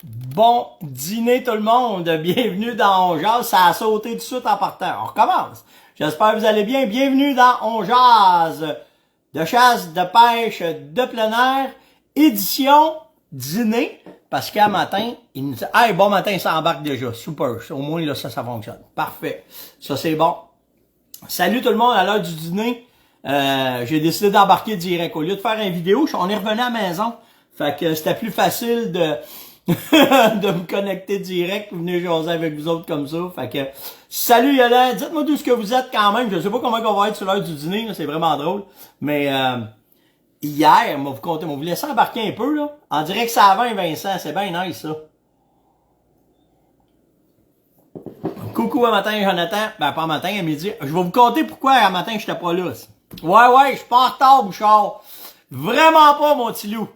Bon dîner tout le monde, bienvenue dans On Jase, ça a sauté tout de suite en partant. On recommence. J'espère que vous allez bien. Bienvenue dans On Jase, de chasse, de pêche, de plein air, édition dîner, parce qu'à matin, il nous dit « Hey, bon matin, ça embarque déjà, super, au moins là, ça fonctionne. » Parfait, ça c'est bon. Salut tout le monde, à l'heure du dîner, j'ai décidé d'embarquer direct. Au lieu de faire une vidéo, on est revenu à la maison, fait que c'était plus facile de de me connecter direct, vous venez jaser avec vous autres comme ça. Fait que, salut Yolande, dites-moi d'où ce que vous êtes quand même. Je sais pas comment on va être sur l'heure du dîner, c'est vraiment drôle. Mais hier, vous comptez, vous laissez embarquer un peu, là. En direct, ça à 20, Vincent, c'est bien nice, ça. Coucou à matin, Jonathan. Ben, pas à matin, à midi. Je vais vous conter pourquoi à matin, j'étais pas là. Ouais, je suis pas en retard, Bouchard. Vraiment pas, mon petit loup.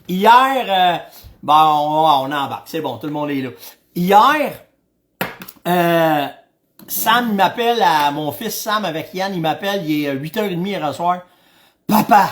Hier, on embarque. C'est bon, tout le monde est là. Hier, Sam, il m'appelle, mon fils Sam avec Yann, il m'appelle, il est 8h30 hier soir. Papa,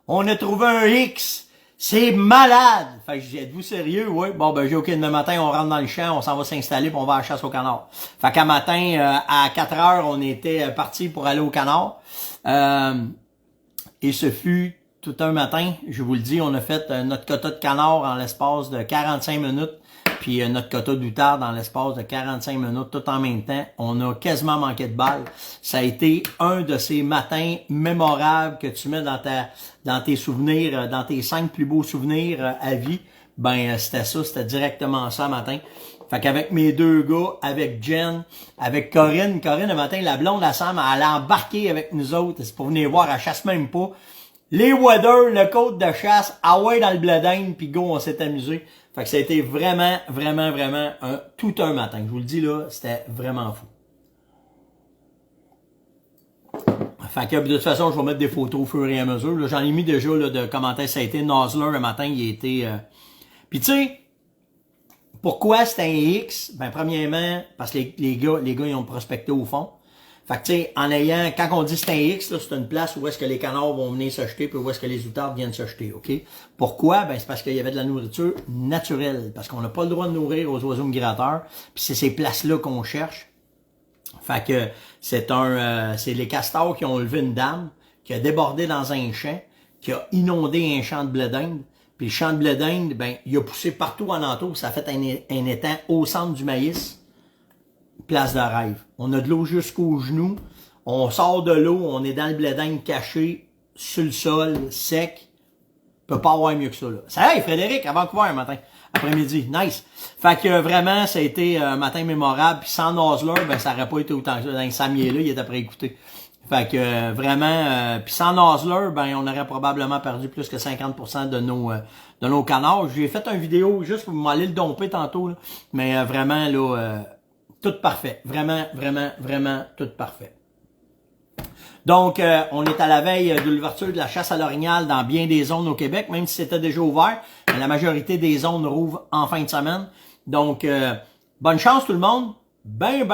on a trouvé un X. C'est malade. Fait que j'ai dit, êtes-vous sérieux? Oui. Bon, ben, j'ai OK, demain matin, on rentre dans le champ, on s'en va s'installer, puis on va à la chasse au canard. Fait qu'à matin, à 4h, on était parti pour aller au canard. Et ce fut tout un matin, je vous le dis, on a fait notre quota de canard en l'espace de 45 minutes, puis notre quota d'outarde dans l'espace de 45 minutes, tout en même temps. On a quasiment manqué de balles. Ça a été un de ces matins mémorables que tu mets dans tes souvenirs, dans tes 5 plus beaux souvenirs à vie. Ben, c'était ça, c'était directement ça matin. Fait qu'avec mes deux gars, avec Jen, avec Corinne, le matin, la blonde, la Sam, elle a embarqué avec nous autres. C'est pour venir voir, elle chasse même pas. Les waders, le côte de chasse, Hawaii dans le bledin, puis go, on s'est amusé. Fait que ça a été vraiment tout un matin. Je vous le dis là, c'était vraiment fou. Fait que de toute façon, je vais mettre des photos au fur et à mesure. J'en ai mis déjà là, de commentaires, ça a été Nosler le matin, il a été... Puis tu sais, pourquoi c'était un X? Ben premièrement, parce que les gars, ils ont prospecté au fond. Fait que tu sais, en ayant, quand on dit c'est un X, c'est une place où est-ce que les canards vont venir se jeter, puis où est-ce que les outardes viennent se jeter, OK? Pourquoi? Ben c'est parce qu'il y avait de la nourriture naturelle, parce qu'on n'a pas le droit de nourrir aux oiseaux migrateurs, puis c'est ces places-là qu'on cherche. Fait que c'est les castors qui ont levé une dame, qui a débordé dans un champ, qui a inondé un champ de blé d'Inde, puis le champ de blé d'Inde, ben il a poussé partout en entour, ça a fait un étang au centre du maïs. Place de rêve. On a de l'eau jusqu'aux genoux. On sort de l'eau, on est dans le blé d'Inde caché, sur le sol, sec. Peut pas avoir mieux que ça, là. Ça, hey, Frédéric, à Vancouver, un matin, après-midi. Nice. Fait que vraiment, ça a été un matin mémorable. Puis sans Nosler, ben, ça aurait pas été autant que ça. Dans le Samier, là, il était prêt à écouter. Fait que vraiment, puis sans Nosler, ben, on aurait probablement perdu plus que 50% de nos canards. J'ai fait une vidéo juste pour m'aller le domper tantôt, là. Mais vraiment, là, tout parfait. Vraiment tout parfait. Donc, on est à la veille de l'ouverture de la chasse à l'orignal dans bien des zones au Québec, même si c'était déjà ouvert. Mais la majorité des zones rouvrent en fin de semaine. Donc, bonne chance tout le monde. Ben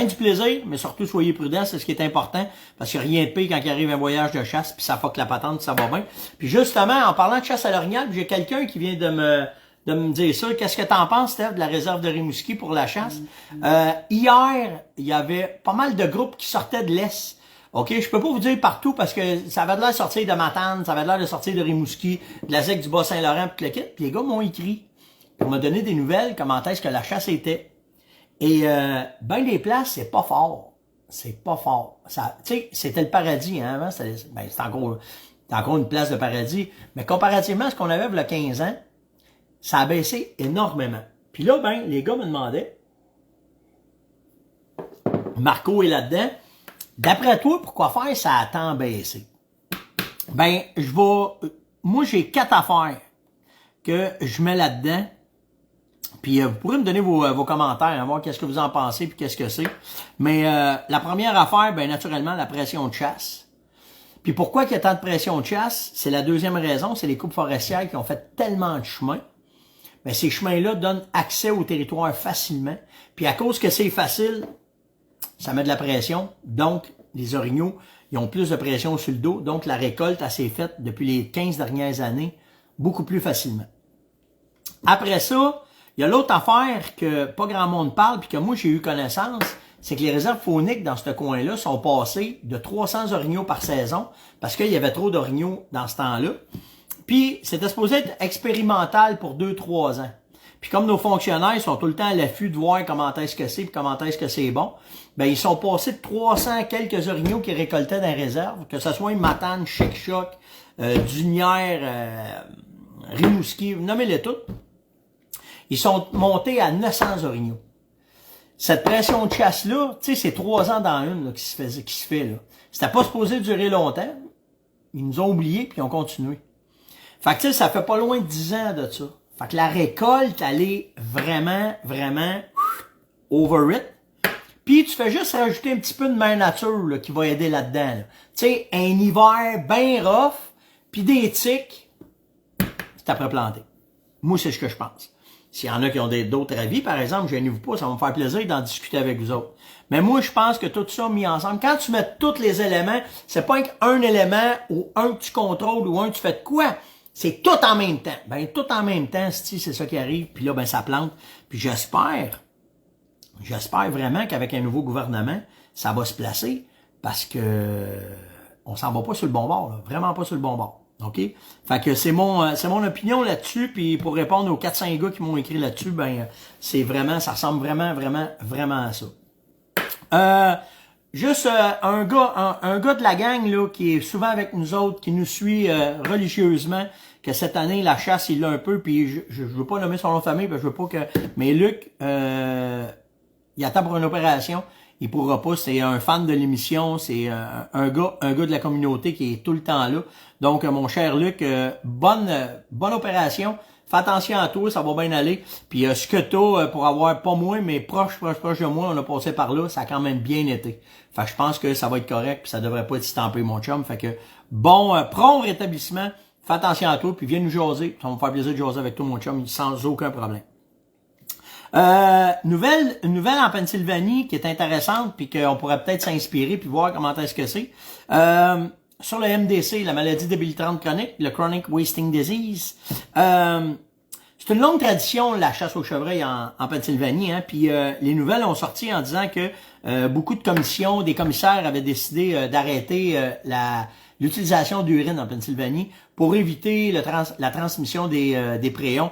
du plaisir, mais surtout soyez prudents, c'est ce qui est important, parce qu'il n'y a rien de pire quand il arrive un voyage de chasse, puis ça fuck la patente, ça va bien. Puis justement, en parlant de chasse à l'orignal, j'ai quelqu'un qui vient de me dire ça. Qu'est-ce que t'en penses, Steph, de la réserve de Rimouski pour la chasse? Hier, il y avait pas mal de groupes qui sortaient de l'Est. OK? Je peux pas vous dire partout parce que ça avait l'air de sortir de Matane, ça avait l'air de sortir de Rimouski, de la ZEC du Bas-Saint-Laurent, puis le kit. Puis les gars m'ont écrit pour me donner des nouvelles, comment est-ce que la chasse était. Et ben des places, c'est pas fort. C'est pas fort. Ça, tu sais, c'était le paradis, hein, avant. C'est encore une place de paradis. Mais comparativement à ce qu'on avait il y a 15 ans, ça a baissé énormément. Puis là, ben, les gars me demandaient, Marco est là-dedans, d'après toi, pourquoi faire ça a tant baissé? Ben, moi j'ai 4 affaires que je mets là-dedans. Puis vous pourrez me donner vos commentaires, hein, voir qu'est-ce que vous en pensez puis qu'est-ce que c'est. Mais la première affaire, ben naturellement, la pression de chasse. Puis pourquoi il y a tant de pression de chasse? C'est la deuxième raison, c'est les coupes forestières qui ont fait tellement de chemin. Mais ces chemins-là donnent accès au territoire facilement. Puis à cause que c'est facile, ça met de la pression. Donc, les orignaux, ils ont plus de pression sur le dos. Donc, la récolte, elle s'est faite depuis les 15 dernières années beaucoup plus facilement. Après ça, il y a l'autre affaire que pas grand monde parle, puis que moi j'ai eu connaissance, c'est que les réserves fauniques dans ce coin-là sont passées de 300 orignaux par saison, parce qu'il y avait trop d'orignaux dans ce temps-là. Puis c'était supposé être expérimental pour 2-3 ans. Puis comme nos fonctionnaires sont tout le temps à l'affût de voir comment est-ce que c'est, puis comment est-ce que c'est bon, ben ils sont passés de 300 quelques orignaux qu'ils récoltaient dans les réserves, que ce soit une Matane, Chic-Choc, Dunière, Rimouski, nommez-les toutes. Ils sont montés à 900 orignaux. Cette pression de chasse-là, tu sais, c'est 3 ans dans une là, qui se fait là. C'était pas supposé durer longtemps. Ils nous ont oubliés puis ils ont continué. Fait que tu sais, ça fait pas loin de 10 ans de ça. Fait que la récolte, elle est vraiment, vraiment over it. Puis tu fais juste rajouter un petit peu de mère nature là, qui va aider là-dedans. Là. Tu sais, un hiver bien rough, puis des tiques, c'est après planter. Moi, c'est ce que je pense. S'il y en a qui ont d'autres avis, par exemple, gênez-vous pas, ça va me faire plaisir d'en discuter avec vous autres. Mais moi, je pense que tout ça mis ensemble, quand tu mets tous les éléments, c'est pas un élément ou un que tu contrôles ou un que tu fais de quoi. C'est tout en même temps. Ben, tout en même temps, c'est ça qui arrive, puis là, ben, ça plante. Puis j'espère vraiment qu'avec un nouveau gouvernement, ça va se placer, parce que on s'en va pas sur le bon bord, là. Vraiment pas sur le bon bord. OK? Fait que c'est mon opinion là-dessus, puis pour répondre aux 400 gars qui m'ont écrit là-dessus, ben c'est vraiment, ça ressemble vraiment à ça. Juste un gars de la gang là qui est souvent avec nous autres, qui nous suit religieusement, que cette année la chasse il l'a un peu, puis je veux pas nommer son nom de famille, parce que je veux pas que, mais Luc, il attend pour une opération. Il pourra pas, c'est un fan de l'émission, c'est un gars de la communauté qui est tout le temps là. Donc, mon cher Luc, bonne opération. Fais attention à toi, ça va bien aller. Puis ce que t'as, pour avoir, pas moi, mais proche de moi, on a passé par là, ça a quand même bien été. Fait que je pense que ça va être correct, puis ça devrait pas être stampé, mon chum. Fait que, bon, prompt rétablissement, fais attention à toi, puis viens nous jaser. Ça va me faire plaisir de jaser avec toi, mon chum, sans aucun problème. Nouvelle en Pennsylvanie qui est intéressante puis qu'on pourrait peut-être s'inspirer puis voir comment est-ce que c'est. Sur le MDC, la maladie débilitante chronique, le Chronic Wasting Disease. C'est une longue tradition la chasse au chevreuil en Pennsylvanie, hein, puis les nouvelles ont sorti en disant que beaucoup de commissions, des commissaires avaient décidé d'arrêter l'utilisation d'urine en Pennsylvanie pour éviter la transmission des préons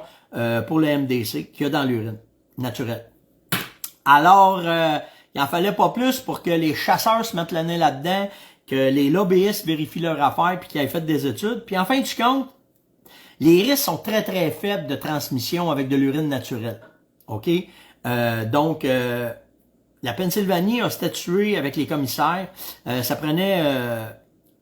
pour le MDC qu'il y a dans l'urine naturelle. Alors, il en fallait pas plus pour que les chasseurs se mettent le nez là-dedans, que les lobbyistes vérifient leur affaire puis qu'ils aient fait des études. Puis en fin de compte, les risques sont très très faibles de transmission avec de l'urine naturelle. OK? Donc, la Pennsylvanie a statué avec les commissaires. Ça prenait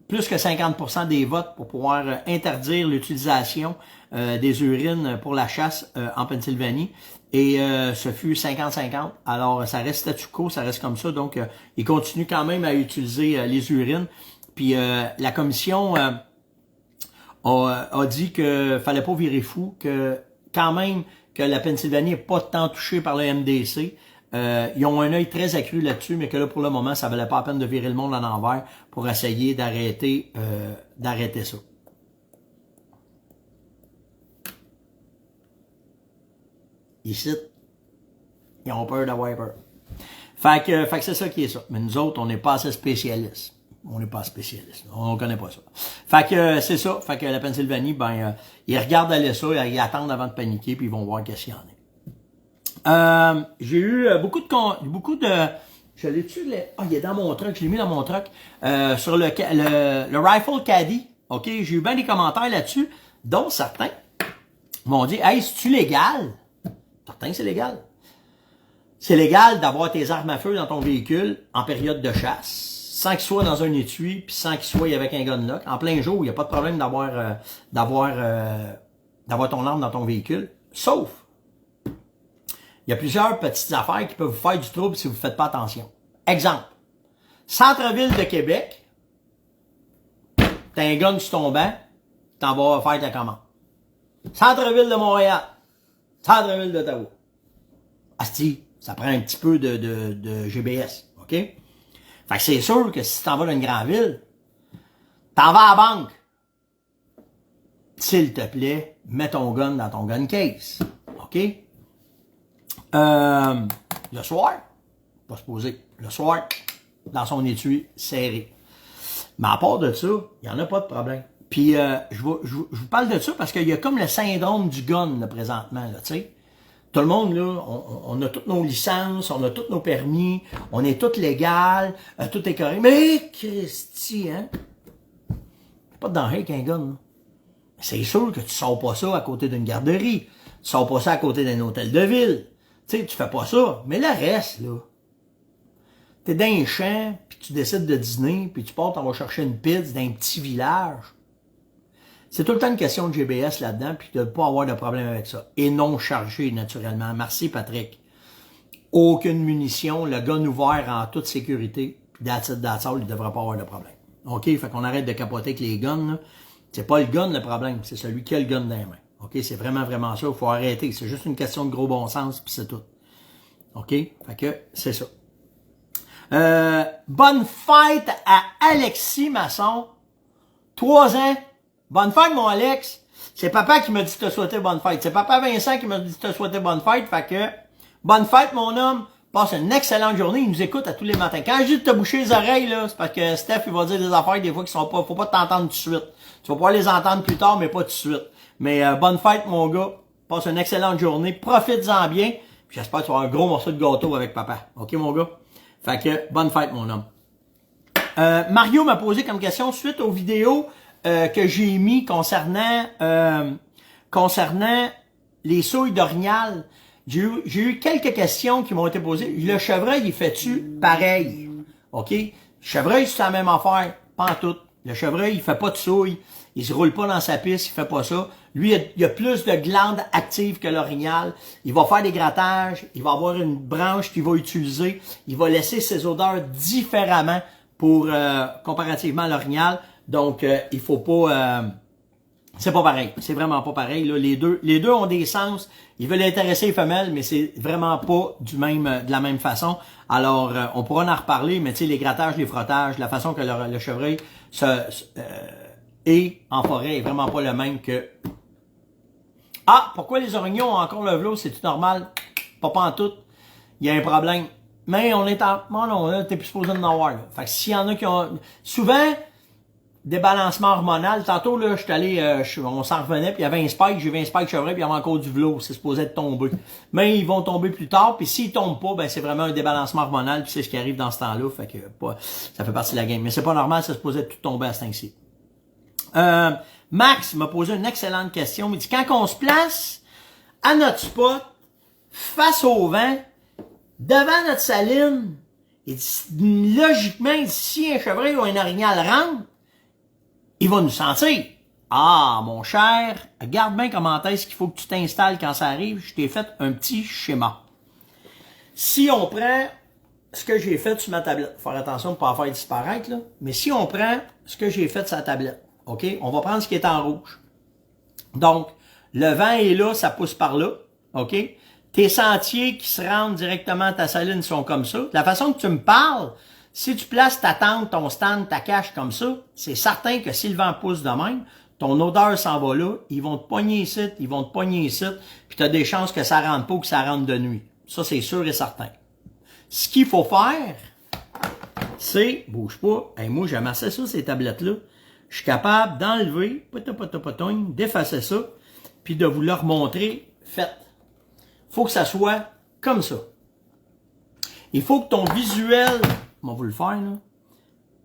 plus que 50% des votes pour pouvoir interdire l'utilisation des urines pour la chasse en Pennsylvanie. Et ce fut 50-50. Alors, ça reste statu quo, ça reste comme ça. Donc, ils continuent quand même à utiliser les urines. Puis, la commission a dit que fallait pas virer fou, que quand même que la Pennsylvanie n'est pas tant touchée par le MDC. Ils ont un œil très accru là-dessus, mais que là, pour le moment, ça valait pas la peine de virer le monde en envers pour essayer d'arrêter ça. Ici, ils ont peur d'avoir peur. Fait que c'est ça qui est ça. Mais nous autres, on n'est pas assez spécialistes. On n'est pas spécialistes. On connaît pas ça. Fait que c'est ça. Fait que la Pennsylvanie, ben, ils regardent aller ça, ils attendent avant de paniquer, puis ils vont voir qu'est-ce qu'il y en a. J'ai eu beaucoup de je l'ai-tu, il est dans mon truck, je l'ai mis dans mon truck, sur le Rifle Caddy. OK, j'ai eu bien des commentaires là-dessus, dont certains m'ont dit, hey, c'est-tu légal? Certains, c'est légal. C'est légal d'avoir tes armes à feu dans ton véhicule en période de chasse, sans qu'il soit dans un étui, puis sans qu'il soit avec un gunlock. En plein jour, il n'y a pas de problème d'avoir ton arme dans ton véhicule, sauf il y a plusieurs petites affaires qui peuvent vous faire du trouble si vous ne faites pas attention. Exemple, centre-ville de Québec, t'as un gun sur ton banc, t'en vas faire ta commande. Centre-ville de Montréal, centre-ville d'Ottawa. Asti, ça prend un petit peu de GBS, OK? Fait que c'est sûr que si t'en vas dans une grande ville, t'en vas à la banque. s'il te plaît, mets ton gun dans ton gun case. OK? Le soir, pas se poser. Le soir, dans son étui serré. Mais à part de ça, il n'y en a pas de problème. Puis, je vous parle de ça parce qu'il y a comme le syndrome du gun, là, présentement, là, tu sais. Tout le monde, là, on a toutes nos licences, on a tous nos permis, on est tous légal, tout est correct. Mais, Christy, hein? Pas de danger avec un gun, là. C'est sûr que tu sors pas ça à côté d'une garderie. Tu sors pas ça à côté d'un hôtel de ville. Tu sais, tu fais pas ça. Mais le reste, là, t'es dans un champ, puis tu décides de dîner, puis tu pars, t'en vas chercher une pizza d'un petit village. C'est tout le temps une question de GBS là-dedans, puis de ne pas avoir de problème avec ça. Et non chargé, naturellement. Merci, Patrick. Aucune munition, le gun ouvert en toute sécurité, puis that's it, il ne devrait pas avoir de problème. OK? Fait qu'on arrête de capoter avec les guns, là. C'est pas le gun le problème, c'est celui qui a le gun dans les mains. OK? C'est vraiment, vraiment ça. Il faut arrêter. C'est juste une question de gros bon sens, puis c'est tout. OK? Fait que c'est ça. Bonne fête à Alexis Masson. 3 ans. Bonne fête, mon Alex. C'est papa qui m'a dit de te souhaiter bonne fête. C'est papa Vincent qui m'a dit de te souhaiter bonne fête. Fait que, bonne fête, mon homme. Passe une excellente journée. Il nous écoute à tous les matins. Quand je dis de te boucher les oreilles, là, c'est parce que Steph, il va dire des affaires des fois qui sont pas, faut pas t'entendre tout de suite. Tu vas pouvoir les entendre plus tard, mais pas tout de suite. Mais, bonne fête, mon gars. Passe une excellente journée. Profites-en bien. Puis j'espère que tu vas avoir un gros morceau de gâteau avec papa. OK, mon gars? Fait que, bonne fête, mon homme. Mario m'a posé comme question suite aux vidéos que j'ai mis concernant les souilles d'orignal. J'ai eu quelques questions qui m'ont été posées. Le chevreuil, il fait-tu pareil? OK? Le chevreuil, c'est la même affaire. Pas en tout. Le chevreuil, il fait pas de souilles. Il se roule pas dans sa piste, il fait pas ça. Lui, il a plus de glandes actives que l'orignal. Il va faire des grattages. Il va avoir une branche qu'il va utiliser. Il va laisser ses odeurs différemment pour comparativement à l'orignal. Donc, il faut pas... c'est pas pareil. C'est vraiment pas pareil. Là. Les deux ont des sens. Ils veulent intéresser les femelles, mais c'est vraiment pas de la même façon. Alors, on pourra en reparler, mais tu sais, les grattages, les frottages, la façon que le chevreuil est en forêt est vraiment pas le même que... Ah! Pourquoi les orignaux ont encore le velours? C'est-tu normal? Pas en tout. Il y a un problème. Mais on est en... Non, t'es plus supposé d'en avoir. Là. Fait que s'il y en a qui ont... Souvent... Débalancement hormonal. Tantôt, là, j'étais allé, on s'en revenait, puis il y avait un spike, j'ai vu un spike chevreuil, puis il y avait encore du velours, c'est supposé être tombé. Mais ils vont tomber plus tard, puis s'ils tombent pas, ben c'est vraiment un débalancement hormonal, puis c'est ce qui arrive dans ce temps-là, fait que ça fait partie de la game. Mais c'est pas normal, c'est supposé être tout tomber à ce temps-ci. Max m'a posé une excellente question. Il dit, quand on se place à notre spot, face au vent, devant notre saline, il dit, logiquement, si un chevreuil ou un orignal rentre, il va nous sentir. Ah, mon cher, regarde bien comment est-ce qu'il faut que tu t'installes quand ça arrive. Je t'ai fait un petit schéma. Si on prend ce que j'ai fait sur ma tablette, faire attention de ne pas en faire disparaître, là, mais si on prend ce que j'ai fait sur la tablette, OK, on va prendre ce qui est en rouge. Donc, le vent est là, ça pousse par là, OK? Tes sentiers qui se rendent directement à ta saline sont comme ça. La façon que tu me parles, si tu places ta tente, ton stand, ta cache comme ça, c'est certain que si le vent pousse de même, ton odeur s'en va là, ils vont te pogner ici, puis tu as des chances que ça rentre pas ou que ça rentre de nuit. Ça, c'est sûr et certain. Ce qu'il faut faire, c'est, bouge pas, hey, moi j'ai amassé ça, ces tablettes-là, je suis capable d'enlever, d'effacer ça, puis de vous le remontrer fait. Faut que ça soit comme ça. Il faut que ton visuel... On va vous le faire, là.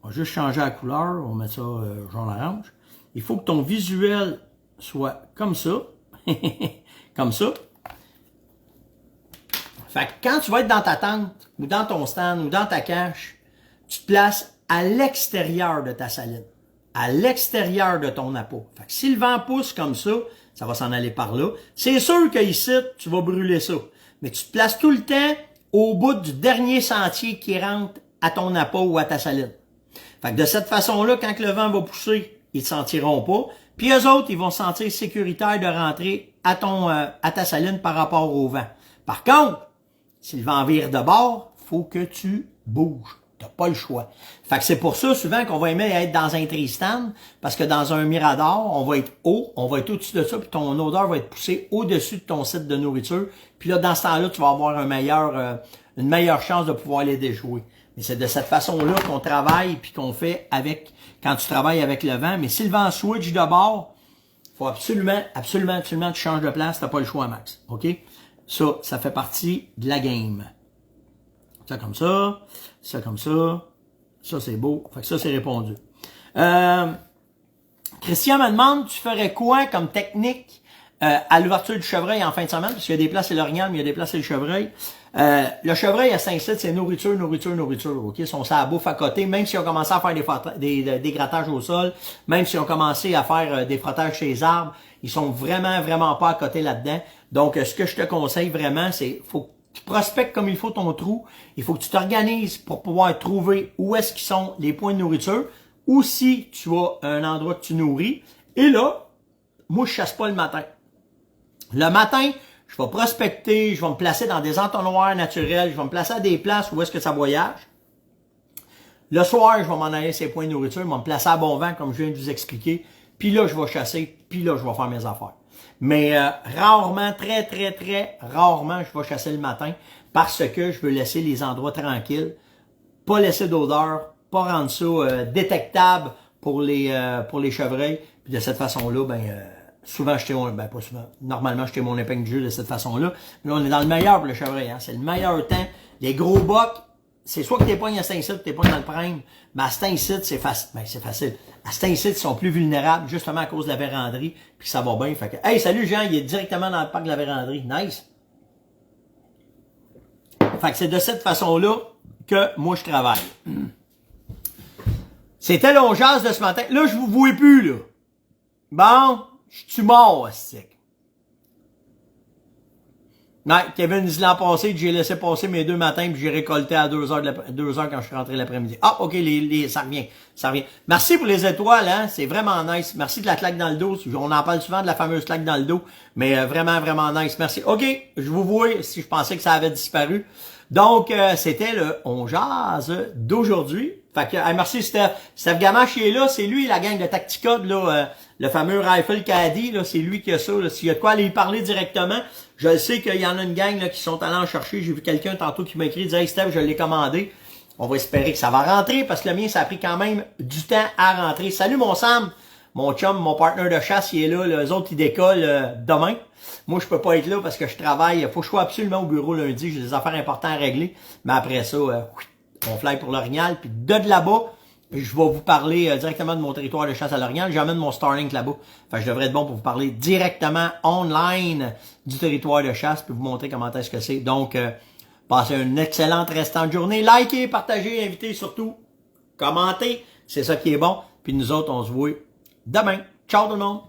On va juste changer la couleur. On va mettre ça jaune-orange. Il faut que ton visuel soit comme ça. Comme ça. Fait que quand tu vas être dans ta tente, ou dans ton stand, ou dans ta cache, tu te places à l'extérieur de ta saline. À l'extérieur de ton appôt. Fait que si le vent pousse comme ça, ça va s'en aller par là. C'est sûr qu'ici, tu vas brûler ça. Mais tu te places tout le temps au bout du dernier sentier qui rentre à ton appât ou à ta saline. Fait que de cette façon-là, quand le vent va pousser, ils ne sentiront pas. Puis eux autres, ils vont se sentir sécuritaires de rentrer à ta saline par rapport au vent. Par contre, si le vent vire de bord, faut que tu bouges. T'as pas le choix. Fait que c'est pour ça, souvent, qu'on va aimer être dans un Tristan, parce que dans un Mirador, on va être haut, on va être au-dessus de ça, puis ton odeur va être poussée au-dessus de ton site de nourriture. Puis là, dans ce temps-là, tu vas avoir une meilleure chance de pouvoir les déjouer. Mais c'est de cette façon-là qu'on travaille, puis qu'on fait avec, quand tu travailles avec le vent. Mais si le vent switch de bord, faut absolument, que tu changes de place, t'as pas le choix, Max. OK? Ça fait partie de la game. Ça comme ça, ça comme ça, ça c'est beau. Fait que ça c'est répondu. Christian me demande, tu ferais quoi comme technique à l'ouverture du chevreuil en fin de semaine? Parce qu'il y a des places c'est l'orignal, mais il y a des places c'est le chevreuil. Le chevreuil à Saint-Cyr, c'est nourriture, OK? Ils sont ça à bouffe à côté, même si on commencé à faire des grattages au sol, même si on commencé à faire des frottages chez les arbres, ils sont vraiment pas à côté là-dedans. Donc, ce que je te conseille vraiment, c'est faut que tu prospectes comme il faut ton trou. Il faut que tu t'organises pour pouvoir trouver où est-ce qu'ils sont les points de nourriture, ou si tu as un endroit que tu nourris. Et là, moi, je chasse pas le matin. Le matin, je vais prospecter, je vais me placer dans des entonnoirs naturels, je vais me placer à des places où est-ce que ça voyage. Le soir, je vais m'en aller à ces points de nourriture, je vais me placer à bon vent, comme je viens de vous expliquer. Puis là, je vais chasser, puis là, je vais faire mes affaires. Mais rarement, très rarement, je vais chasser le matin parce que je veux laisser les endroits tranquilles, pas laisser d'odeur, pas rendre ça détectable pour les chevreuils. Puis de cette façon-là, souvent pas souvent, normalement je mon épingle du jeu de cette façon-là. Mais là, on est dans le meilleur pour le chevreuil, hein. C'est le meilleur temps. Les gros bocs, c'est soit que t'es pognes à Saint-Cyr, t'es pognes dans le prime, mais à Saint-Cyr, c'est facile. C'est facile. À Saint-Cyr, ils sont plus vulnérables, justement à cause de la véranderie, puis ça va bien. Fait que, hey, salut Jean, il est directement dans le parc de la véranderie. Nice. Fait que c'est de cette façon-là que moi je travaille. C'était l'ongeance de ce matin. Là, je vous vois plus, là. Bon, je suis mort, stick. Ouais, Kevin dit l'an passé, j'ai laissé passer mes 2 matins puis j'ai récolté à 2 heures quand je suis rentré l'après-midi. Ah, ok, ça revient. Merci pour les étoiles, hein, c'est vraiment nice. Merci de la claque dans le dos. On en parle souvent de la fameuse claque dans le dos, mais vraiment nice. Merci. Ok, je vous vois si je pensais que ça avait disparu. Donc, c'était le On Jase d'aujourd'hui. Fait que, merci Steph. Steph Gamache est là, c'est lui, la gang de Tacticode, là, le fameux Rifle Caddy, là, c'est lui qui a ça, là. S'il y a de quoi aller y parler directement, je sais qu'il y en a une gang, là, qui sont allés en chercher. J'ai vu quelqu'un tantôt qui m'a écrit, disait, hey Steph, je l'ai commandé. On va espérer que ça va rentrer, parce que le mien, ça a pris quand même du temps à rentrer. Salut mon Sam! Mon chum, mon partner de chasse, il est là. Les autres, ils décollent demain. Moi, je peux pas être là parce que je travaille. Faut que je sois absolument au bureau lundi. J'ai des affaires importantes à régler. Mais après ça, on fly pour l'Orignal. Puis de là-bas, je vais vous parler directement de mon territoire de chasse à l'Orignal. J'emmène mon Starlink là-bas. Enfin, je devrais être bon pour vous parler directement online du territoire de chasse puis vous montrer comment est-ce que c'est. Donc, passez une excellente restante journée. Likez, partagez, invitez surtout. Commentez. C'est ça qui est bon. Puis nous autres, on se voit demain. Ciao tout le monde!